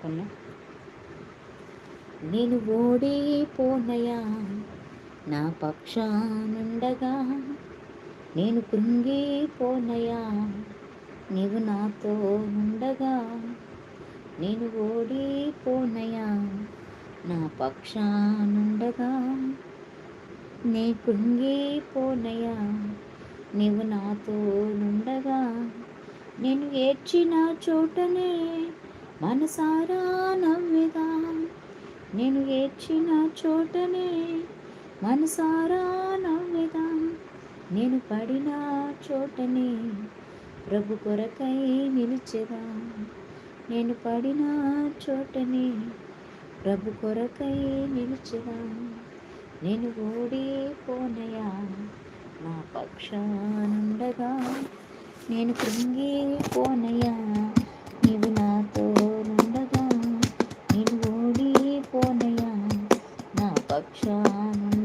కొన్నా నేను ఓడిపోనయా నా పక్షానుండగా, నేను కృంగిపోనయా నీవు నాతో నుండగా. నేను ఓడిపోనయా నా పక్షానుండగా, నే కృంగిపోనయా నీవు నాతో నుండగా. నేను ఏడ్చిన చోటనే మనసారా నవ్వెదా, నేను ఏడ్చిన చోటనే మనసారా నవ్వెదా. నేను పడిన చోటనే ప్రభు కొరకై నిలిచెదా, నేను పడిన చోటనే ప్రభు కొరకై నిలిచెదా. నేను ఓడిపోనయా నా పక్షానుండగా, నేను కృంగిపోనయా నీవు నాతో నుండగా. నేను ఓడిపోనయా నా పక్షానుండగా,